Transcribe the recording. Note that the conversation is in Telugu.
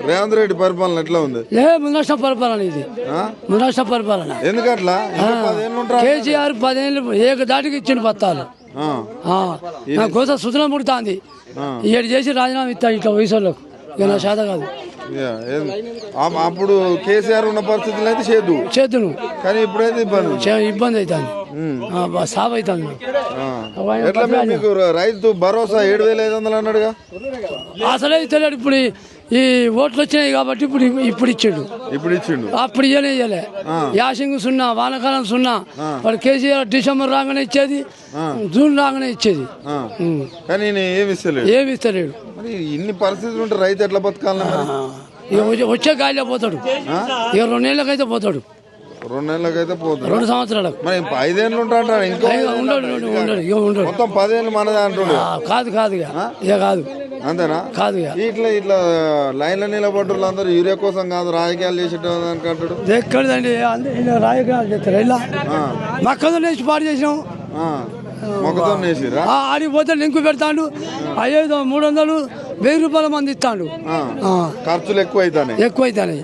రేవంత్ రెడ్డి పరిపాలన ఎట్లా ఉంది? ముందష్ట పరిపాలన ఇది, ముందష్ట పరిపాలన. ఎందుకట్లా? కేసీఆర్ 10 ఏళ్ళు ఏక దాటికి ఇచ్చిన పత్తాలు నా కోసం సుతలం పుడుతుంది. ఏడు చేసి రాజీనామా ఇస్తా ఇట్లా వయసులకు, ఇక నా శాత కాదు. అప్పుడు కేసీఆర్ ఉన్న పరిస్థితులు అయితే చేద్దును, కానీ ఇప్పుడైతే ఇబ్బంది అవుతుంది, సాబ్ అవుతుంది. ఎట్లా మీకు రైతు భరోసా 7,500 అన్నాడుగా? అసలే తెలియదు. ఇప్పుడు ఈ ఓట్లు వచ్చినాయి కాబట్టి ఇప్పుడు ఇచ్చిండు. అప్పుడు ఇయ్యలే. యాసింగ్ 0, వానకాలం 0. వాడు కేసీఆర్ డిసెంబర్ రాగానే ఇచ్చేది, జూన్ రాగానే ఇచ్చేది, కానీ ఏమి ఇస్తలేడు. ఇన్ని పరిస్థితులు ఉంటే రైతు ఎట్లా బతకాలి? వచ్చే గాలిలో పోతాడు, ఇక 2 నెలలకైతే పోతాడు. 2 నెలలకైతే పోతాడు, 2 సంవత్సరాలకు. మరి 5 ఏళ్ళు ఉంటాడు, ఇంకా ఉండడు. మొత్తం 10 ఏళ్ళు మనదే అంటాడు. కాదు ఇక కాదు. అంతేనా? కాదు. ఇట్లా లైన్లో నిలబడ్డోళ్ళు అందరూ యూరియా కోసం కాదు రాజకీయాలు చేసేటోళ్ళు అంటాడు. ఎక్కడదండి రాజకీయాలు చేస్తారు. ఇలా మొక్కజొన్న వేసి పాటు చేసినాం, మొక్కజొన్న వేసిరా? ఆడికి పోతే లింకు పెడతాడు, 500, 300, 1000 రూపాయల మంది ఇస్తాడు. ఖర్చులు ఎక్కువ అవుతాయి.